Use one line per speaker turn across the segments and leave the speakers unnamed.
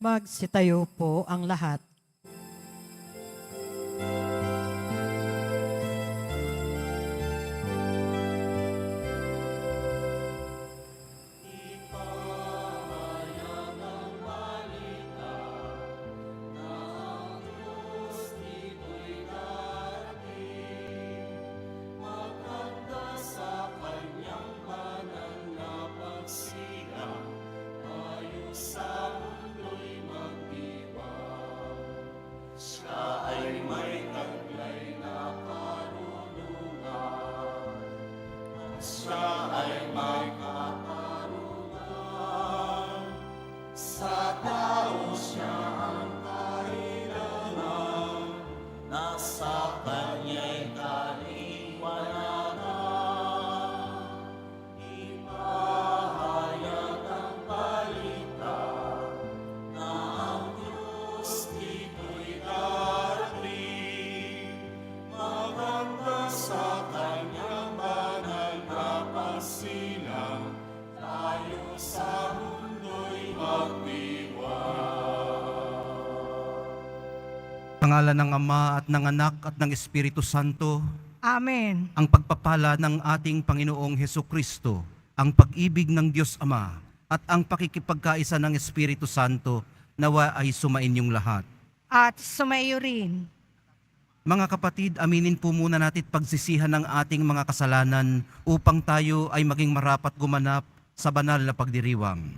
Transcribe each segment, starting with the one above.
Magsitayo po ang lahat.
Pangalan ng Ama at ng Anak at ng Espiritu Santo,
Amen.
ang pagpapala ng ating Panginoong Hesukristo, ang pag-ibig ng Diyos Ama, at ang pakikipagkaisa ng Espiritu Santo, nawa ay sumainyong lahat.
At sumaiyo rin.
Mga kapatid, aminin po muna natin pagsisihan ng ating mga kasalanan upang tayo ay maging marapat gumanap sa banal na pagdiriwang.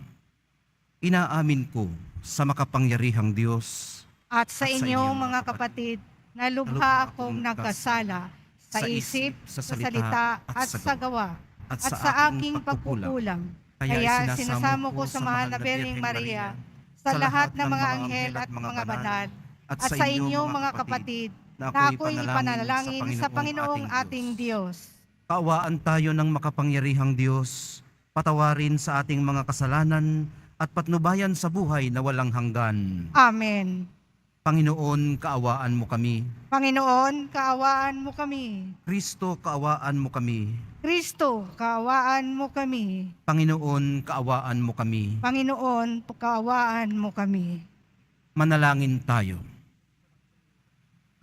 Inaamin ko sa makapangyarihang Diyos
At sa inyong mga kapatid, na lubha akong nagkasala sa isip, sa salita, at sa gawa, at sa aking pagkukulang. Kaya sinasamo ko sa mahal na Birheng Maria, sa lahat ng mga anghel at mga banal, at sa inyong mga kapatid, na ako'y ipanalangin sa Panginoong ating Diyos.
Kaawaan tayo ng makapangyarihang Diyos, patawarin sa ating mga kasalanan at patnubayan sa buhay na walang hanggan.
Amen.
Panginoon, kaawaan mo kami.
Panginoon, kaawaan mo kami.
Kristo, kaawaan mo kami.
Kristo, kaawaan mo kami.
Panginoon, kaawaan mo kami.
Panginoon, kaawaan mo kami.
Manalangin tayo.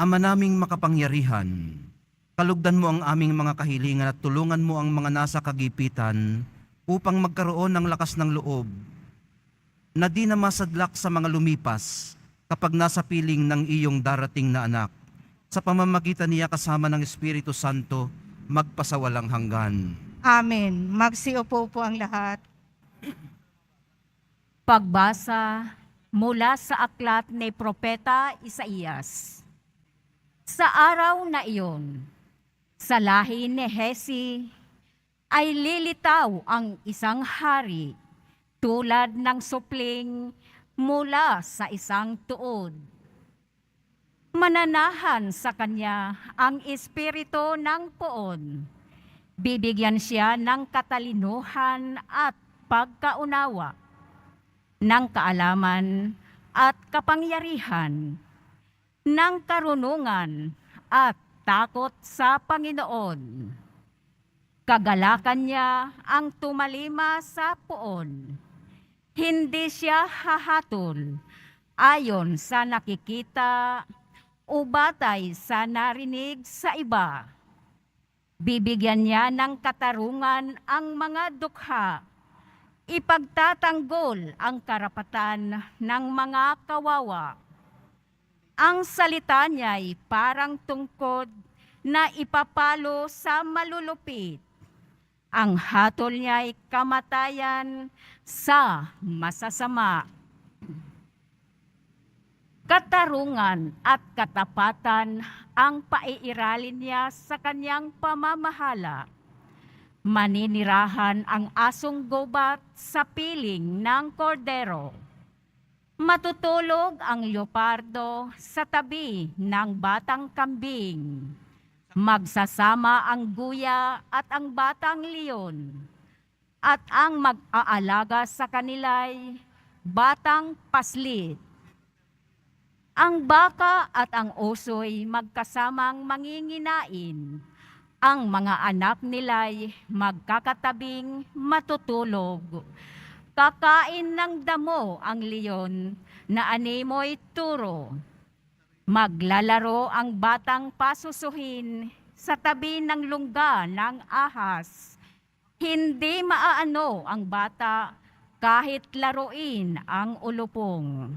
Ama naming makapangyarihan, kalugdan mo ang aming mga kahilingan at tulungan mo ang mga nasa kagipitan upang magkaroon ng lakas ng loob na di na masadlak sa mga lumipas kapag nasa piling ng iyong darating na anak. Sa pamamagitan niya kasama ng Espiritu Santo, magpasawalang hanggan.
Amen. Magsiupo po ang lahat.
Pagbasa mula sa aklat ni Propeta Isaías. Sa araw na iyon, sa lahi ni Hesi, ay lilitaw ang isang hari tulad ng supling mula sa isang tuod. Mananahan sa kanya ang espiritu ng poon. Bibigyan siya ng katalinuhan at pagkaunawa, ng kaalaman at kapangyarihan, ng karunungan at takot sa Panginoon. Kagalakan niya ang tumalima sa poon. Hindi siya hahatol ayon sa nakikita o batay sa narinig sa iba. Bibigyan niya ng katarungan ang mga dukha. Ipagtatanggol ang karapatan ng mga kawawa. Ang salita niya ay parang tungkod na ipapalo sa malulupit. Ang hatol niya ay kamatayan sa masasama. Katarungan at katapatan ang paiiralin niya sa kanyang pamamahala. Maninirahan ang asong gobat sa piling ng kordero. Matutulog ang leopardo sa tabi ng batang kambing. Magsasama ang guya at ang batang leon, at ang mag-aalaga sa kanila'y batang paslit. Ang baka at ang oso'y magkasamang manginginain. Ang mga anak nila'y magkakatabing matutulog. Kakain ng damo ang leon na animoy turo. Maglalaro ang batang pasusuhin sa tabi ng lungga ng ahas. Hindi maaano ang bata kahit laruin ang ulupong.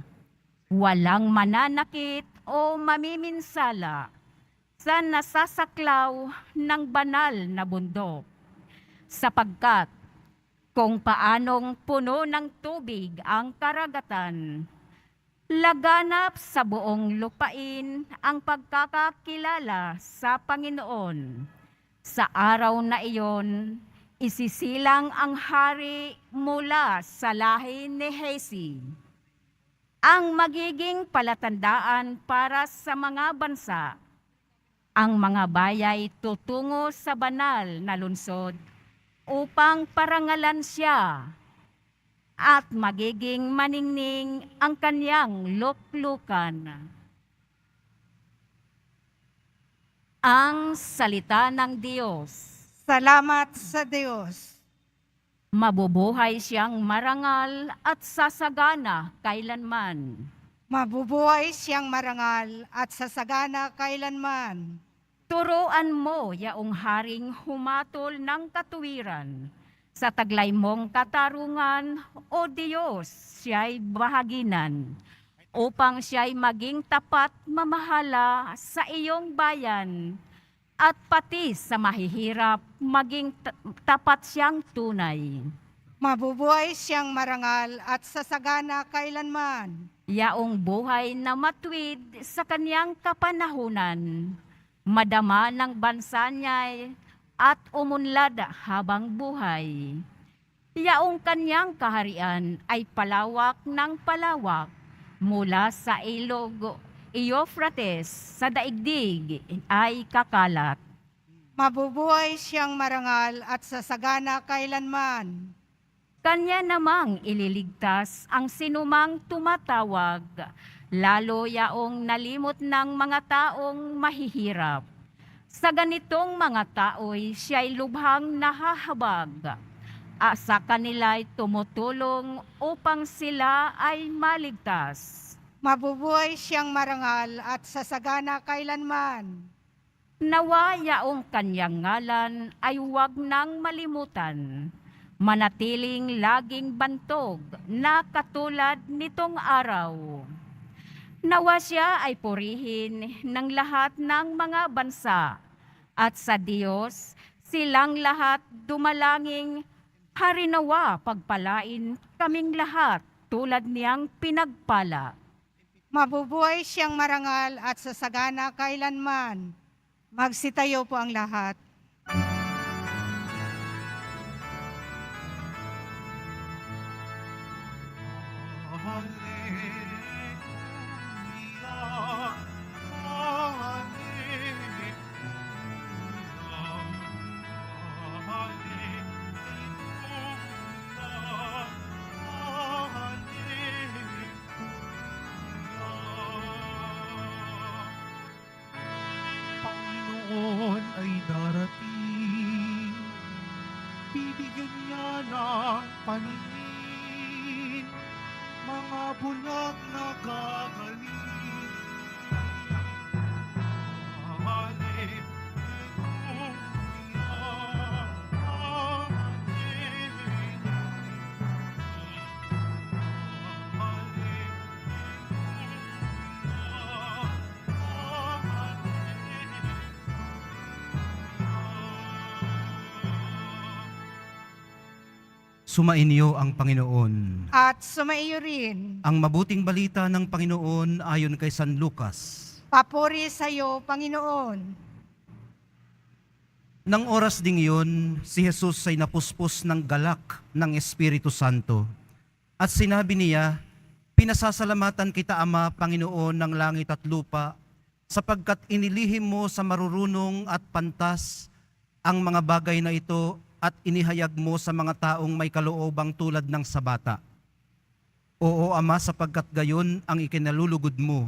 Walang mananakit o mamiminsala sa nasasaklaw ng banal na bundok. Sapagkat kung paanong puno ng tubig ang karagatan, laganap sa buong lupain ang pagkakakilala sa Panginoon. Sa araw na iyon, isisilang ang hari mula sa lahi ni Hesi. Ang magiging palatandaan para sa mga bansa, ang mga bayay tutungo sa banal na lungsod upang parangalan siya at magiging maningning ang kanyang luklukan. Ang salita ng Diyos.
Salamat sa Diyos.
Mabubuhay siyang marangal at sasagana kailanman.
Mabubuhay siyang marangal at sasagana kailanman.
Turuan mo yaong haring humatol ng katuwiran. Sa taglay mong katarungan, O Diyos, siya'y bahaginan, upang siya'y maging tapat mamahala sa iyong bayan, at pati sa mahihirap, maging tapat siyang tunay.
Mabubuhay siyang marangal at sasagana kailanman.
Yaong buhay na matuwid sa kanyang kapanahunan, madama ng bansa niya'y at umunlad habang buhay. Yaong kanyang kaharian ay palawak ng palawak mula sa ilog Euphrates sa daigdig ay kakalat.
Mabubuhay siyang marangal at sasagana kailanman.
Kanya namang ililigtas ang sinumang tumatawag, lalo yaong nalimot ng mga taong mahihirap. Sa ganitong mga tao'y siya'y lubhang nahahabag. Sa kanila'y tumutulong upang sila ay maligtas.
Mabubuhay siyang marangal at sasagana kailanman.
Nawa yaong kanyang ngalan ay huwag nang malimutan. Manatiling laging bantog na katulad nitong araw. Nawa siya ay purihin ng lahat ng mga bansa, at sa Diyos silang lahat dumalangin. Harinawa pagpalain kaming lahat tulad niyang pinagpala.
Mabubuhay siyang marangal at sasagana kailanman. Magsitayo po ang lahat.
Panginoon ay darating, bibigyan niya ng paningin, mga bulag na gagaling.
Sumainyo ang Panginoon.
At sumaiyo rin.
Ang mabuting balita ng Panginoon ayon kay San Lucas.
Papuri sa iyo, Panginoon.
Nang oras ding iyon, si Jesus ay napuspos ng galak ng Espiritu Santo. At sinabi niya, "Pinasasalamatan kita, Ama, Panginoon ng langit at lupa, sapagkat inilihim mo sa marurunong at pantas ang mga bagay na ito at inihayag mo sa mga taong may kaloobang tulad ng sa bata. Oo, Ama, sapagkat gayon ang ikinalulugod mo.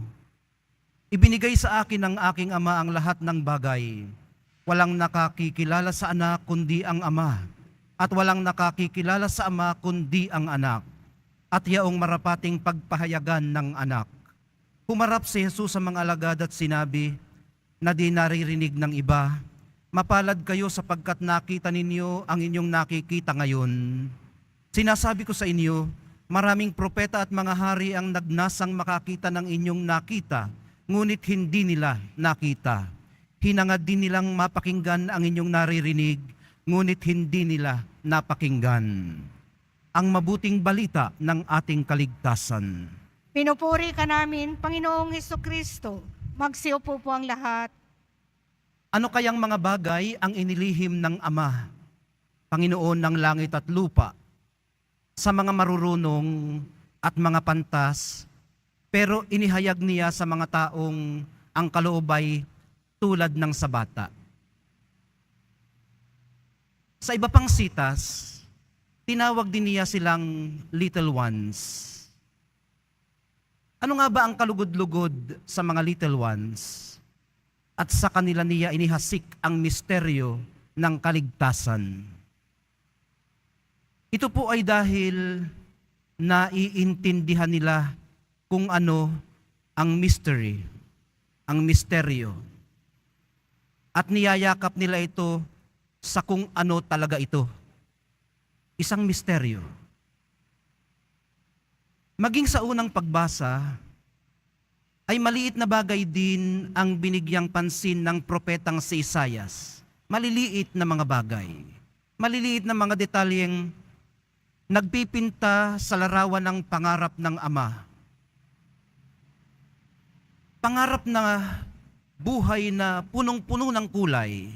Ibinigay sa akin ng aking Ama ang lahat ng bagay. Walang nakakikilala sa anak kundi ang Ama, at walang nakakikilala sa Ama kundi ang Anak, at yaong marapating pagpahayagan ng Anak. Humarap si Jesus sa mga alagad at sinabi na di naririnig ng iba, "Mapalad kayo sapagkat nakita ninyo ang inyong nakikita ngayon. Sinasabi ko sa inyo, maraming propeta at mga hari ang nagnasang makakita ng inyong nakita, ngunit hindi nila nakita. Hinangad din nilang mapakinggan ang inyong naririnig, ngunit hindi nila napakinggan." Ang mabuting balita ng ating kaligtasan.
Pinupuri ka namin, Panginoong Hesukristo. Magsiupo po ang lahat.
Ano kayang mga bagay ang inilihim ng Ama, Panginoon ng langit at lupa, sa mga marurunong at mga pantas, pero inihayag niya sa mga taong ang kaloob ay tulad ng sa bata? Sa iba pang sitas, tinawag din niya silang little ones. Ano nga ba ang kalugod-lugod sa mga little ones? At sa kanila niya inihasik ang misteryo ng kaligtasan. Ito po ay dahil naiintindihan nila kung ano ang mystery, ang misteryo. At niyayakap nila ito sa kung ano talaga ito. Isang misteryo. Maging sa unang pagbasa, ay maliit na bagay din ang binigyang pansin ng propetang si Isaias. Maliliit na mga bagay. Maliliit na mga detalyeng nagpipinta sa larawan ng pangarap ng Ama. Pangarap na buhay na punong-puno ng kulay.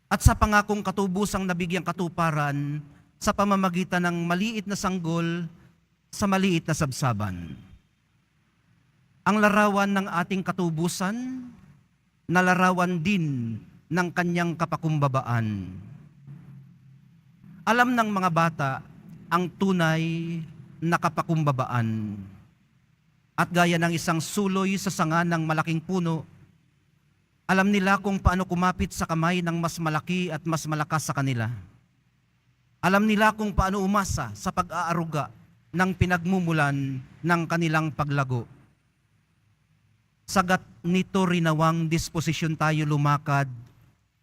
At sa pangakong katubusang nabigyang katuparan sa pamamagitan ng maliit na sanggol sa maliit na sabsaban. Ang larawan ng ating katubusan, na larawan din ng kanyang kapakumbabaan. Alam ng mga bata ang tunay na kapakumbabaan. At gaya ng isang suloy sa sanga ng malaking puno, alam nila kung paano kumapit sa kamay ng mas malaki at mas malakas sa kanila. Alam nila kung paano umasa sa pag-aaruga ng pinagmumulan ng kanilang paglago. Sagat nito rinawang disposisyon tayo lumakad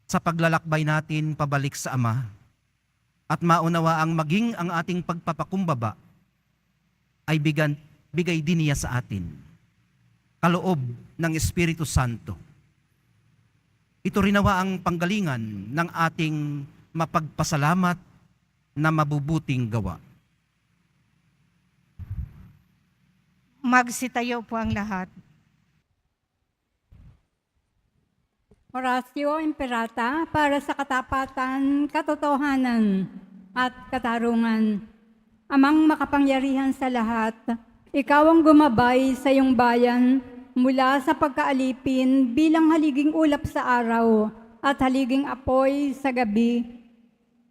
sa paglalakbay natin pabalik sa Ama at maunawa ang maging ang ating pagpapakumbaba ay bigay din niya sa atin, kaloob ng Espiritu Santo. Ito rinawa ang panggalingan ng ating mapagpasalamat na mabubuting gawa.
Magsitayo po ang lahat.
Oratio Imperata para sa katapatan, katotohanan at katarungan. Amang makapangyarihan sa lahat, ikaw ang gumabay sa iyong bayan mula sa pagkaalipin bilang haliging ulap sa araw at haliging apoy sa gabi.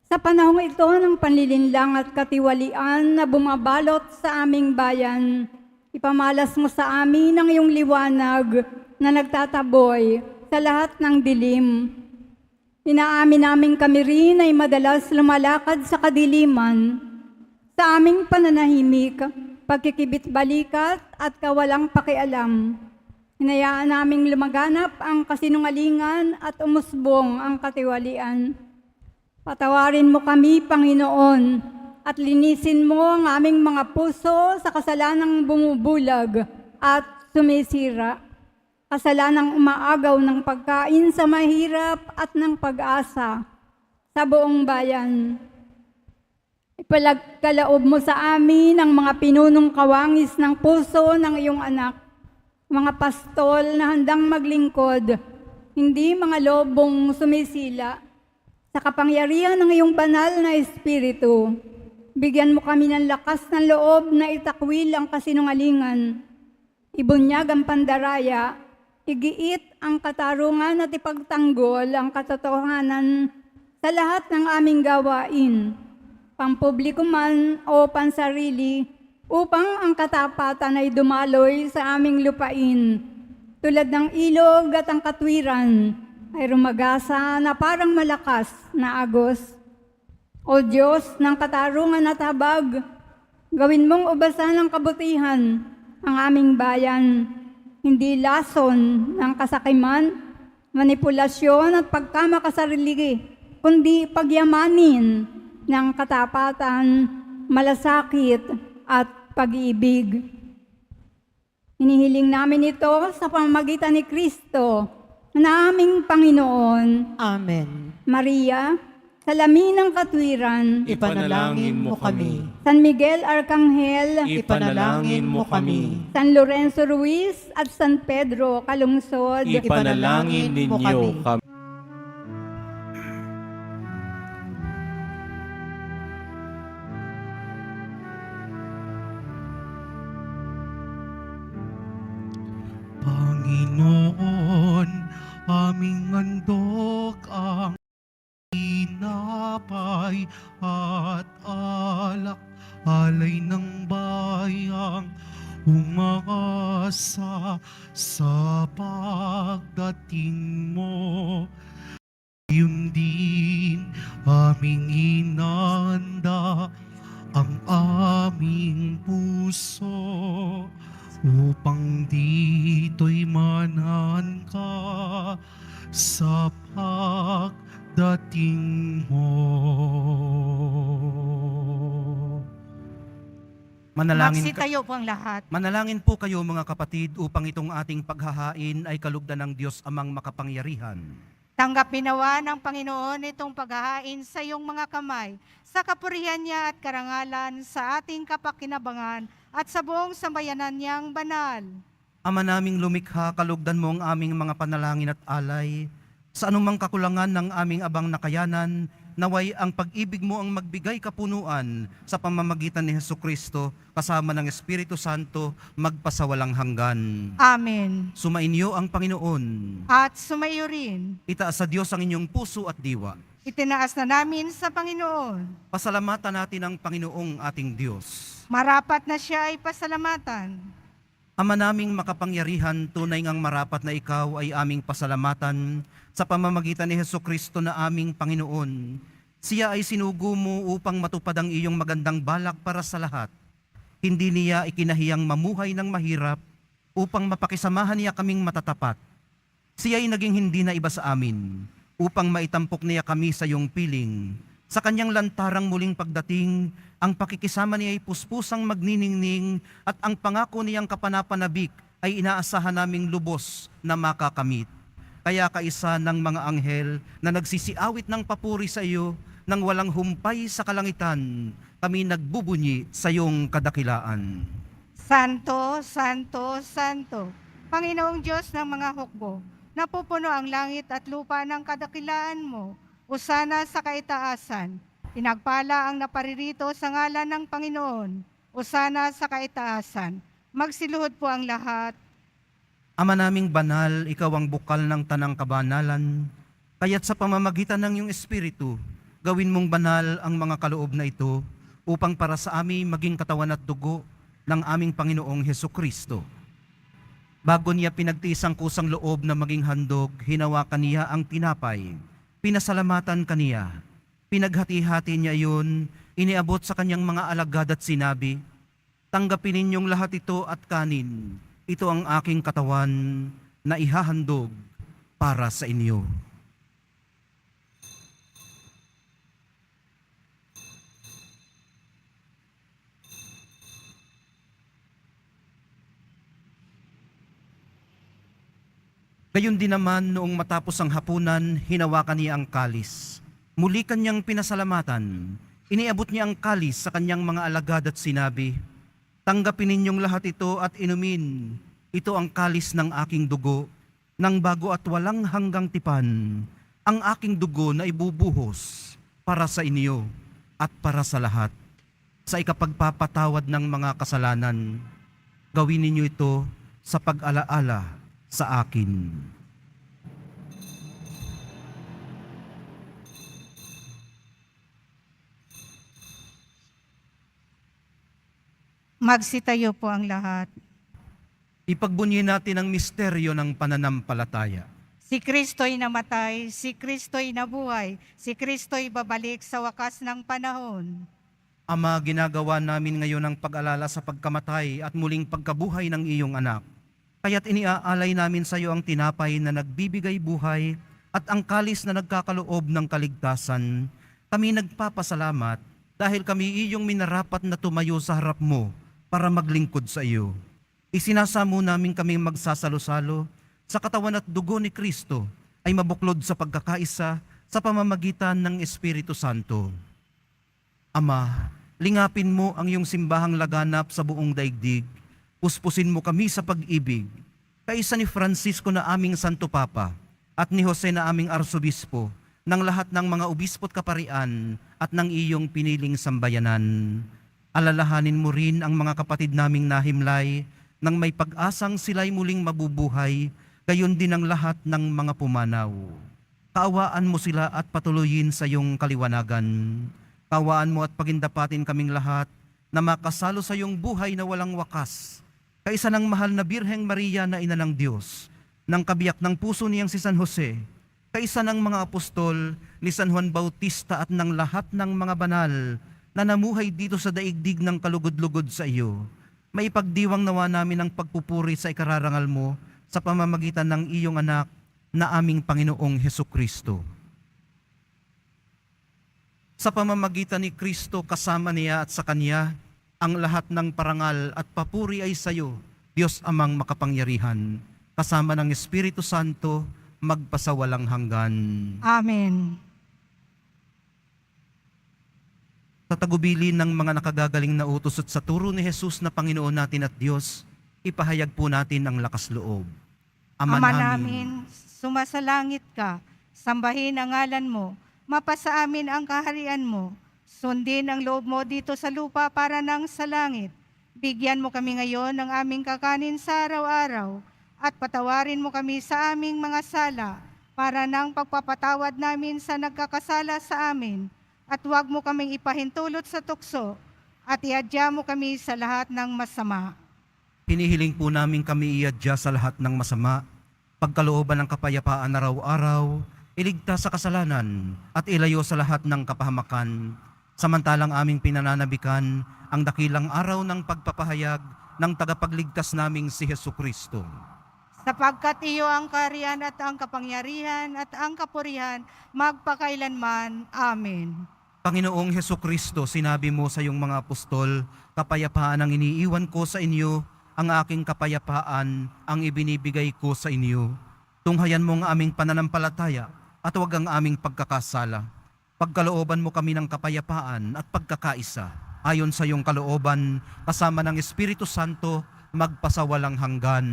Sa panahong ito ng panlilinlang at katiwalian na bumabalot sa aming bayan, ipamalas mo sa amin ang iyong liwanag na nagtataboy sa lahat ng dilim. Inaamin namin kami rin ay madalas lumalakad sa kadiliman, sa aming pananahimik, pagkikibit-balikat at kawalang pakialam. Hinayaan naming lumaganap ang kasinungalingan at umusbong ang katiwalian. Patawarin mo kami, Panginoon, at linisin mo ang aming mga puso sa kasalanang bumubulag at sumisira. Kasalanang umaagaw ng pagkain sa mahirap at ng pag-asa sa buong bayan. Ipalagkaloob mo sa amin ang mga pinunong kawangis ng puso ng iyong anak, mga pastol na handang maglingkod, hindi mga lobong sumisila. Sa kapangyarihan ng iyong banal na Espiritu, bigyan mo kami ng lakas ng loob na itakwil ang kasinungalingan, ibunyag ang pandaraya, igiit ang katarungan at ipagtanggol ang katotohanan sa lahat ng aming gawain, pampubliko man o pansarili, upang ang katapatan ay dumaloy sa aming lupain, tulad ng ilog at ang katwiran ay rumagasa na parang malakas na agos. O Diyos ng katarungan at habag, gawin mong ubasan ng kabutihan ang aming bayan, hindi lason ng kasakiman, manipulasyon at pagkamakasarili, kundi pagyamanin ng katapatan, malasakit at pag-ibig. Hinihiling namin ito sa pamamagitan ni Kristo na aming Panginoon.
Amen.
Maria, salamin ng katwiran,
Ipanalangin mo kami.
San Miguel Arcangel,
Ipanalangin mo kami.
San Lorenzo Ruiz at San Pedro Calungsod,
Ipanalangin
Ipanalangin
mo
ninyo
kami.
kami. Panginoon, aming handog ang tinapay at alak, alay ng bayang umasa sa pagdating mo. Yun din aming inanda ang aming puso upang dito'y manan ka sa pagdating mo.
Magsitayo po ang lahat.
Manalangin po kayo mga kapatid upang itong ating paghahain ay kalugdan ng Diyos amang makapangyarihan.
Tanggapin nawa ng Panginoon itong paghahain sa iyong mga kamay, sa kapurihan niya at karangalan, sa ating kapakinabangan at sa buong sambayanan niyang banal.
Ama naming lumikha, kalugdan mo ang aming mga panalangin at alay. Sa anumang kakulangan ng aming abang nakayanan, naway ang pag-ibig mo ang magbigay kapunuan sa pamamagitan ni Hesukristo kasama ng Espiritu Santo magpasawalang hanggan.
Amen.
Sumainyo ang Panginoon.
At sumayo rin,
Itaas sa Diyos ang inyong puso at diwa.
itinaas na namin sa Panginoon.
Pasalamatan natin ang Panginoong ating Diyos.
Marapat na siya ay pasalamatan.
Ama naming makapangyarihan, tunay ngang marapat na ikaw ay aming pasalamatan sa pamamagitan ni Hesukristo na aming Panginoon. Siya ay sinugo mo upang matupad ang iyong magandang balak para sa lahat. Hindi niya ikinahiyang mamuhay ng mahirap upang mapakisamahan niya kaming matatapat. Siya ay naging hindi na iba sa amin upang maitampok niya kami sa iyong piling. Sa kanyang lantarang muling pagdating, ang pakikisama niya ay puspusang magniningning at ang pangako niyang kapanapanabik ay inaasahan naming lubos na makakamit. Kaya kaisa ng mga anghel na nagsisiawit ng papuri sa iyo nang walang humpay sa kalangitan, kami nagbubunyi sa iyong kadakilaan.
Santo, Santo, Santo, Panginoong Diyos ng mga hukbo, napupuno ang langit at lupa ng kadakilaan mo. Usana sa kaitaasan. Pinagpala ang naparirito sa ngalan ng Panginoon. Usana sa kaitaasan. Magsiluhod po ang lahat.
Ama naming banal, ikaw ang bukal ng tanang kabanalan, kaya't sa pamamagitan ng iyong Espiritu, gawin mong banal ang mga kaloob na ito upang para sa amin maging katawan at dugo ng aming Panginoong Hesukristo. Bago niya pinagtiis ang kusang loob na maging handog, hinawakan niya ang tinapay, pinasalamatan kaniya, pinaghati-hati niya iyon, iniabot sa kanyang mga alagad at sinabi, "Tanggapin ninyong lahat ito at kanin. Ito ang aking katawan na ihahandog para sa inyo." Gayon din naman noong matapos ang hapunan, hinawakan niya ang kalis. Muli kanyang pinasalamatan. Iniabot niya ang kalis sa kanyang mga alagad at sinabi, "Tanggapin ninyong lahat ito at inumin. Ito ang kalis ng aking dugo, ng bago at walang hanggang tipan, ang aking dugo na ibubuhos para sa inyo at para sa lahat. Sa ikapagpapatawad ng mga kasalanan, gawin ninyo ito sa pag-alaala sa akin."
Magsitayo po ang lahat.
Ipagbunyi natin ang misteryo ng pananampalataya.
Si Kristo'y namatay, si Kristo'y nabuhay, si Kristo'y babalik sa wakas ng panahon.
Ama, ginagawa namin ngayon ang pag-alala sa pagkamatay at muling pagkabuhay ng iyong anak. Kaya't iniaalay namin sa iyo ang tinapay na nagbibigay buhay at ang kalis na nagkakaloob ng kaligtasan. Kami nagpapasalamat dahil kami iyong minarapat na tumayo sa harap mo para maglingkod sa iyo. Isinasamo namin kaming magsasalo-salo sa katawan at dugo ni Kristo ay mabuklod sa pagkakaisa sa pamamagitan ng Espiritu Santo. Ama, lingapin mo ang iyong simbahang laganap sa buong daigdig. Puspusin mo kami sa pag-ibig. Kaisa ni Francisco na aming Santo Papa at ni Jose na aming Arsobispo, ng lahat ng mga obispo't kaparian at ng iyong piniling sambayanan. Alalahanin mo rin ang mga kapatid naming nahimlay nang may pag-asang sila'y muling mabubuhay, gayon din ang lahat ng mga pumanaw. Kaawaan mo sila at patuloyin sa iyong kaliwanagan. Kaawaan mo at pagindapatin kaming lahat na makasalo sa iyong buhay na walang wakas. Kaisa ng mahal na Birheng Maria na ina ng Diyos, ng kabiyak ng puso niyang si San Jose, kaisa ng mga apostol ni San Juan Bautista at ng lahat ng mga banal na namuhay dito sa daigdig ng kalugod-lugod sa iyo. May pagdiwang nawa namin ang pagpupuri sa ikararangal mo sa pamamagitan ng iyong anak na aming Panginoong Hesukristo. Sa pamamagitan ni Kristo kasama niya at sa Kanya, ang lahat ng parangal at papuri ay sa iyo, Diyos Amang makapangyarihan, kasama ng Espiritu Santo, magpasawalang hanggan.
Amen.
Sa tagubilin ng mga nakagagaling na utos at sa turo ni Jesus na Panginoon natin at Diyos, ipahayag po natin ang lakas loob.
Ama namin, sumasalangit ka, sambahin ang ngalan mo, mapasa amin ang kaharian mo, sundin ang loob mo dito sa lupa para nang sa langit. Bigyan mo kami ngayon ng aming kakanin sa araw-araw, at patawarin mo kami sa aming mga sala, para nang pagpapatawad namin sa nagkakasala sa amin, at huwag mo kaming ipahintulot sa tukso, at iadya mo kami sa lahat ng masama.
Hinihiling po namin kami iadya sa lahat ng masama, pagkalooban ng kapayapaan araw-araw, iligtas sa kasalanan, at ilayo sa lahat ng kapahamakan, samantalang aming pinananabikan ang dakilang araw ng pagpapahayag ng tagapagligtas naming si Hesukristo.
Sapagkat iyo ang kaharian at ang kapangyarihan at ang kapurihan magpakailanman. Amen.
Panginoong Hesukristo, sinabi mo sa iyong mga apostol, kapayapaan ang iniiwan ko sa inyo, ang aking kapayapaan ang ibinibigay ko sa inyo. Tunghayan mo ang aming pananampalataya at huwag ang aming pagkakasala. Pagkalooban mo kami ng kapayapaan at pagkakaisa, ayon sa iyong kalooban, kasama ng Espiritu Santo, magpasawalang hanggan.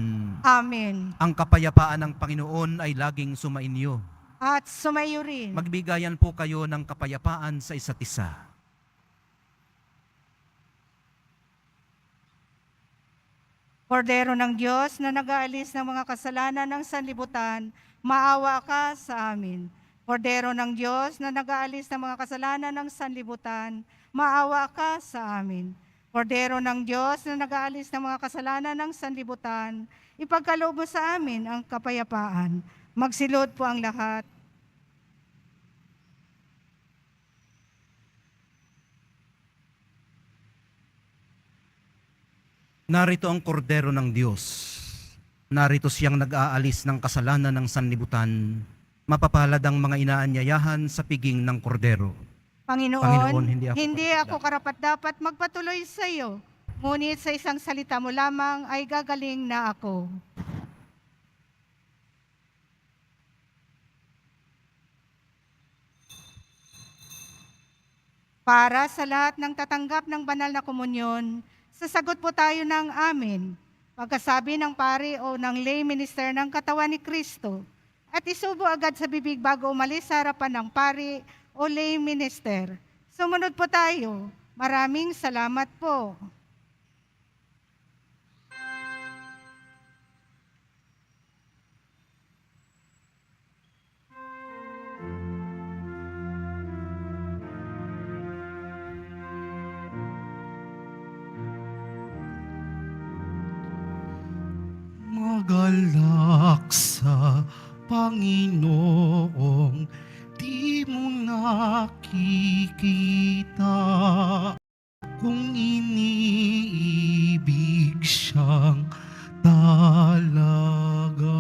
Amen.
Ang kapayapaan ng Panginoon ay laging sumainyo.
At sumayo rin.
Magbigayan po kayo ng kapayapaan sa isa't isa.
Kordero ng Diyos na nag-aalis ng mga kasalanan ng sanlibutan, maawa ka sa amin. Kordero ng Diyos na nag-aalis ng mga kasalanan ng sanlibutan, maawa ka sa amin. Kordero ng Diyos na nag-aalis ng mga kasalanan ng sanlibutan, ipagkaloob mo sa amin ang kapayapaan. Magsilod po ang lahat.
Narito ang kordero ng Diyos. Narito siyang nag-aalis ng kasalanan ng sanlibutan. Mapapalad ang mga inaanyayahan sa piging ng kordero.
Panginoon,
hindi
hindi ako karapat-dapat magpatuloy sa iyo. Ngunit sa isang salita mo lamang ay gagaling na ako. Para sa lahat ng tatanggap ng banal na komunyon, sasagot po tayo ng amen. Pagkasabi ng pari o ng lay minister ng katawan ni Kristo, at isubo agad sa bibig bago umalis sa harapan ng pari o lay minister. Sumunod po tayo. Maraming salamat po.
Magalak sa Panginoong di mo nakikita, kung iniibig siyang talaga.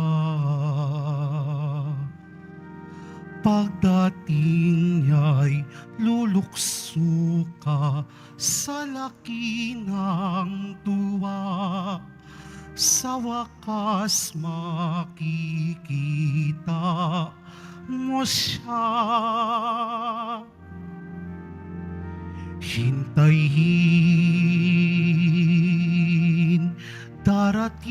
Pagdating niya'y lulukso ka sa laki ng tuwa, sa wakas makikita mo siya. Hintayin, darating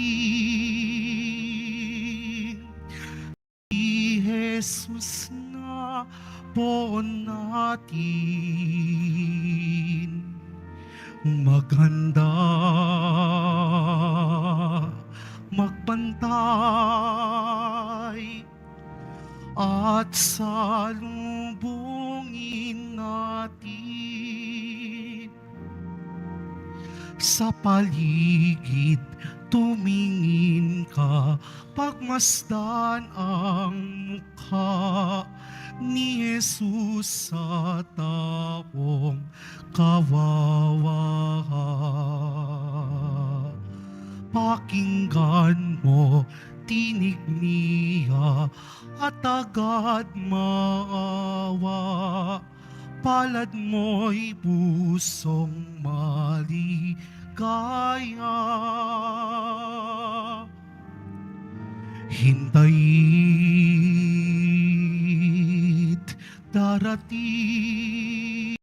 si Jesus na po natin. Maghanda, magbantay, at salubungin natin. Sa paligid tumingin ka, pagmasdan ang mukha ni Jesus sa taong kawawa. Pakinggan mo tinig niya at agad maawa. Palad mo'y pusong maligaya. Hintayin, darating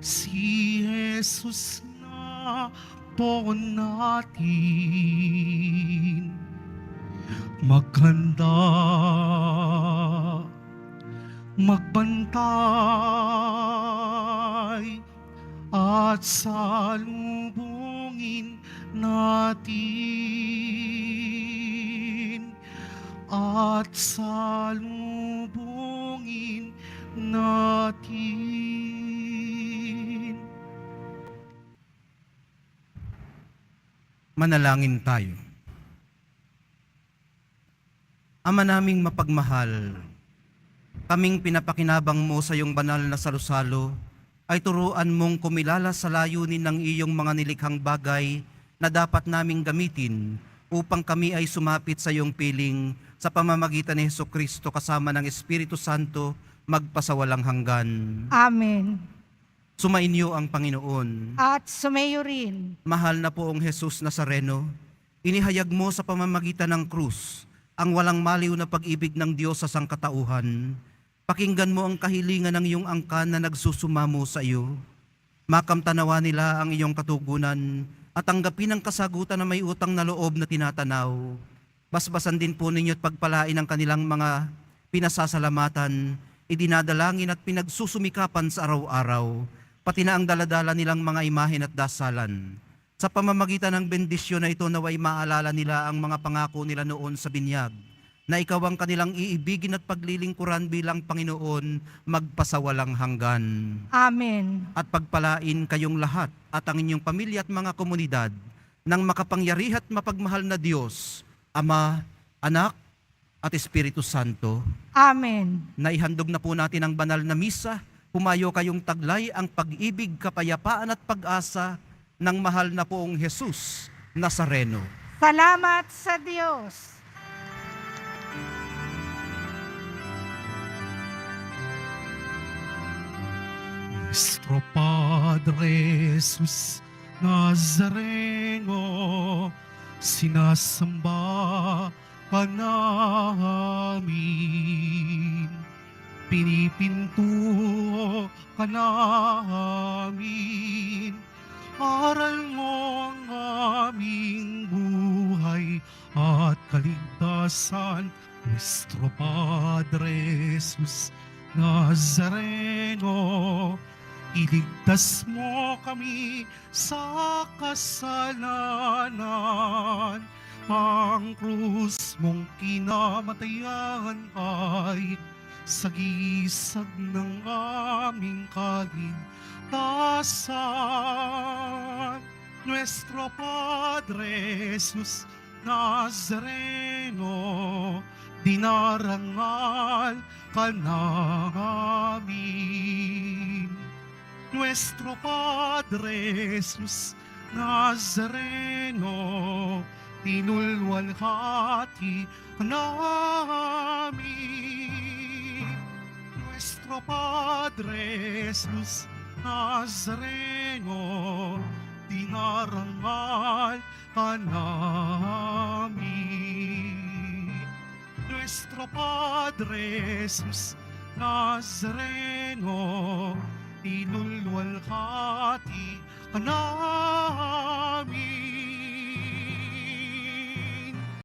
si Jesus na po natin. Maghanda, magbantay, at salubungin natin. At salubungin natin.
Manalangin tayo. Ama naming mapagmahal, kaming pinapakinabang mo sa iyong banal na salusalo, ay turuan mong kumilala sa layunin ng iyong mga nilikhang bagay na dapat naming gamitin upang kami ay sumapit sa iyong piling sa pamamagitan ni Hesukristo kasama ng Espiritu Santo magpasawalang hanggan.
Amen.
Sumainyo ang Panginoon.
At sumayo rin.
Mahal na poong Jesus Nazareno, inihayag mo sa pamamagitan ng krus ang walang maliw na pag-ibig ng Diyos sa sangkatauhan. Pakinggan mo ang kahilingan ng iyong angkan na nagsusumamo sa iyo. Makamtanawa nila ang iyong katugunan at tanggapin ang kasagutan na may utang na loob na tinatanaw. Basbasan din po ninyo at pagpalain ang kanilang mga pinasasalamatan, idinadalangin at pinagsusumikapan sa araw-araw, pati na ang daladala nilang mga imahen at dasalan. Sa pamamagitan ng bendisyon na ito naway maalala nila ang mga pangako nila noon sa binyag, na ikaw ang kanilang iibigin at paglilingkuran bilang Panginoon magpasawalang hanggan.
Amen.
At pagpalain kayong lahat at ang inyong pamilya at mga komunidad ng makapangyarihan at mapagmahal na Diyos, Ama, Anak, at Espiritu Santo.
Amen.
Naihandog na po natin ang banal na misa. Pumayo kayong taglay ang pag-ibig, kapayapaan at pag-asa ng mahal na poong Jesus Nazareno.
Salamat sa Diyos.
Nuestro Padre Jesus Nazareno, sinasamba ka namin, pinipinto ka namin, aral mo ang aming buhay at kaligtasan. Nuestro Padre Jesus Nazareno, iligtas mo kami sa kasalanan. Ang krus mong kinamatayan ay sagisag ng aming kaligtasan. Nuestro Padre Jesus Nazareno, dinarangal ka namin. Nuestro Padre Jesus Nazareno, tinulwalhati ka namin. Nuestro Padre Jesus Nazareno, dinarangal ka namin. Nuestro Padre Jesus Nazareno, tinulwalhati ka namin.